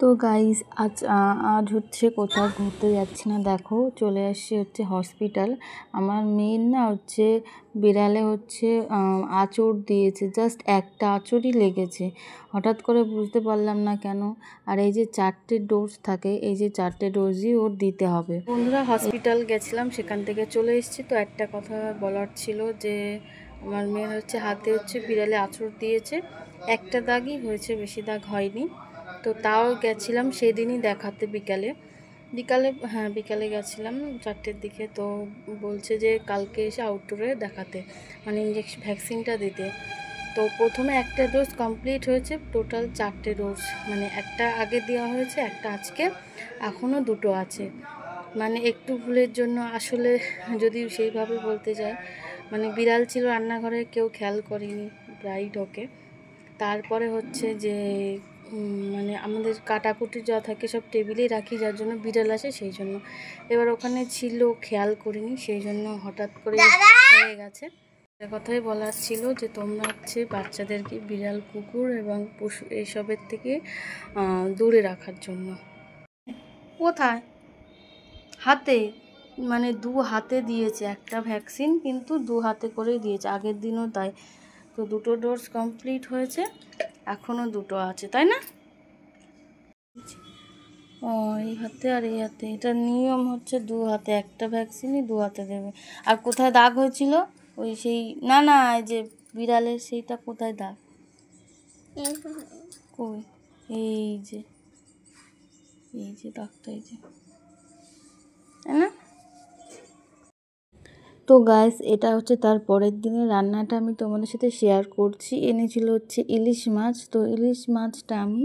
তো গাইস আজ হচ্ছে কোথাও ঘুরতে যাচ্ছি না, দেখো চলে আসছি হচ্ছে হসপিটাল। আমার মেয়ের না হচ্ছে বিড়ালে হচ্ছে আঁচড় দিয়েছে, জাস্ট একটা আঁচড়ই লেগেছে। হঠাৎ করে বুঝতে পারলাম না কেন। আর এই যে 4টে ডোজ থাকে, এই যে 4টে ডোজই ওর দিতে হবে। বন্ধুরা হসপিটাল গেছিলাম, সেখান থেকে চলে এসেছি। তো একটা কথা বলার ছিল যে আমার মেয়ের হচ্ছে হাতে হচ্ছে বিড়ালে আঁচড় দিয়েছে, একটা দাগই হয়েছে, বেশি দাগ হয়নি। তো তাও গেছিলাম সেদিনই দেখাতে, বিকালে গেছিলাম 4টের দিকে। তো বলছে যে কালকে এসে আউটডোরে দেখাতে, মানে ভ্যাকসিনটা দিতে। তো প্রথমে একটা ডোজ কমপ্লিট হয়েছে, টোটাল 4টে ডোজ, মানে একটা আগে দেওয়া হয়েছে, একটা আজকে, এখনও 2টো আছে। মানে একটু ভুলের জন্য আসলে, যদি সেইভাবে বলতে যাই, মানে বিড়াল ছিল রান্নাঘরে, কেউ খেয়াল করেনি, প্রায় ঢোকে। তারপরে হচ্ছে যে মানে আমাদের কাটাকুটি যা থাকে সব টেবিলেই রাখি, যার জন্য বিড়াল আসে সেই জন্য। এবার ওখানে ছিল, খেয়াল করিনি, সেই জন্য হঠাৎ করে হয়ে গেছে। একটা কথাই বলার ছিল যে তোমরা হচ্ছে বাচ্চাদেরকে বিড়াল, কুকুর এবং পশু এইসবের থেকে দূরে রাখার জন্য। কোথায় হাতে, মানে 2 হাতে দিয়েছে একটা ভ্যাকসিন, কিন্তু 2 হাতে করেই দিয়েছে, আগের দিনও তাই। তো 2টো ডোজ কমপ্লিট হয়েছে, এখনও 2টো আছে, তাই না? ও, এই হাতে আর এই হাতে, এটা নিয়ম হচ্ছে 2 হাতে, একটা ভ্যাকসিনই 2 হাতে দেবে। আর কোথায় দাগ হয়েছিল, ওই সেই না এই যে বিড়ালের সেইটা, কোথায় দাগ, কই, এই যে দাগটা, এই যে, তাই না? তো গাইস, এটা হচ্ছে তার পরের দিনের রান্নাটা আমি তোমাদের সাথে শেয়ার করছি। এনেছিল হচ্ছে ইলিশ মাছ। তো ইলিশ মাছটা আমি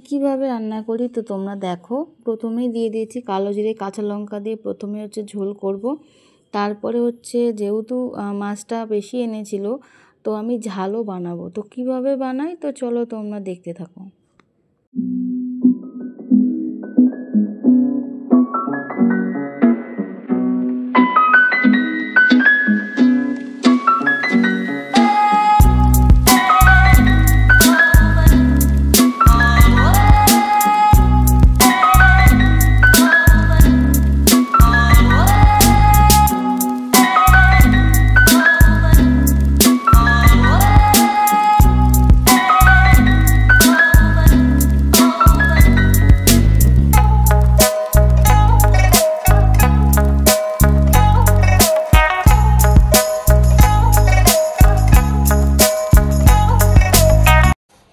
কীভাবে রান্না করি তো তোমরা দেখো। প্রথমেই দিয়ে দিয়েছি কালো জিরে, কাঁচা লঙ্কা দিয়ে প্রথমে হচ্ছে ঝোল করব। তারপরে হচ্ছে যেহেতু মাছটা বেশি এনেছিল, তো আমি ঝালও বানাবো। তো কিভাবে বানাই তো চলো তোমরা দেখতে থাকো।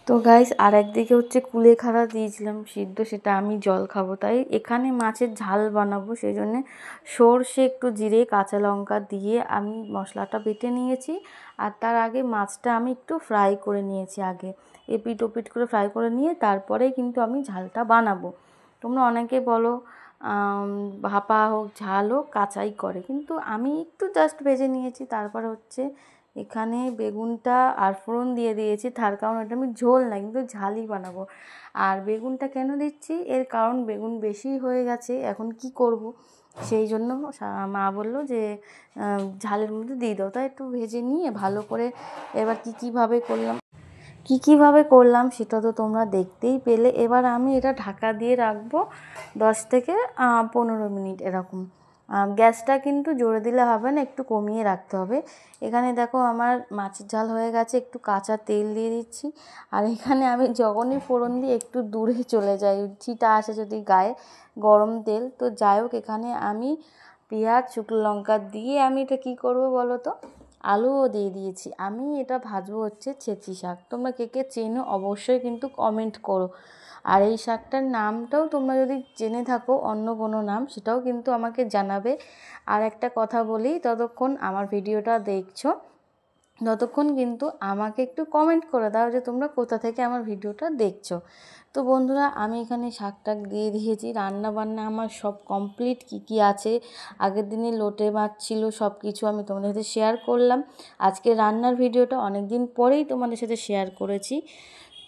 তো গাইস, আর একদিকে হচ্ছে কুলেখাড়া দিয়েছিলাম সিদ্ধ, সেটা আমি জল খাবো, তাই এখানে মাছের ঝাল বানাবো। সেই জন্যে সর্ষে, একটু জিরে, কাঁচা লঙ্কা দিয়ে আমি মশলাটা বেটে নিয়েছি। আর তার আগে মাছটা আমি একটু ফ্রাই করে নিয়েছি, আগে এপিট ওপিট করে ফ্রাই করে নিয়ে তারপরেই কিন্তু আমি ঝালটা বানাবো। তোমরা অনেকে বলো ভাপা হোক, ঝাল হোক, কাঁচাই করে, কিন্তু আমি একটু জাস্ট ভেজে নিয়েছি। তারপরে হচ্ছে এখানে বেগুনটা আর ফোড়ন দিয়ে দিয়েছি, তার কারণ এটা আমি ঝোল না কিন্তু ঝালই বানাবো। আর বেগুনটা কেন দিচ্ছি, এর কারণ বেগুন বেশি হয়ে গেছে, এখন কি করব, সেই জন্য মা বললো যে ঝালের মধ্যে দিয়ে দাও। তাই একটু ভেজে নিয়ে ভালো করে এবার কীভাবে করলাম সেটা তো তোমরা দেখতেই পেলে। এবার আমি এটা ঢাকা দিয়ে রাখবো 10 থেকে 15 মিনিট এরকম। গ্যাসটা কিন্তু জোরে দিলে হবে না, একটু কমিয়ে রাখতে হবে। এখানে দেখো আমার মাছের ঝাল হয়ে গেছে, একটু কাঁচা তেল দিয়ে দিচ্ছি। আর এখানে আমি যখনই ফোড়ন দিই একটু দূরে চলে যাই, ছিটা আসে যদি গায়ে, গরম তেল। তো যাই হোক, এখানে আমি পেঁয়াজ, শুকনো লঙ্কা দিয়ে আমি এটা কী করবো বলো তো, আলুও দিয়ে দিয়েছি। আমি এটা ভাজবো হচ্ছে ছেঁচি শাক। তোমরা কে কে চেনো অবশ্যই কিন্তু কমেন্ট করো। আর এই শাকটার নামটাও তোমরা যদি জেনে থাকো অন্য কোনো নাম, সেটাও কিন্তু আমাকে জানাবে। আর একটা কথা বলি, ততক্ষণ আমার ভিডিওটা দেখছো, ততক্ষণ কিন্তু আমাকে একটু কমেন্ট করে দাও যে তোমরা কোথা থেকে আমার ভিডিওটা দেখছো। তো বন্ধুরা, আমি এখানে শাকটা দিয়ে দিয়েছি। রান্না বান্না আমার সব কমপ্লিট। কি আছে, আগের দিনে লোটে মাছ ছিল, সব কিছু আমি তোমাদের সাথে শেয়ার করলাম। আজকে রান্নার ভিডিওটা অনেক দিন পরেই তোমাদের সাথে শেয়ার করেছি।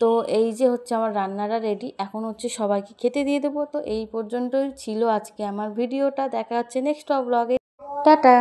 তো এই যে হচ্ছে আমার রান্নাটা রেডি, এখন হচ্ছে সবাইকে খেতে দিয়ে দেবো। তো এই পর্যন্তই ছিল আজকে আমার ভিডিওটা। দেখা হচ্ছে নেক্সট ব্লগে। টাটা।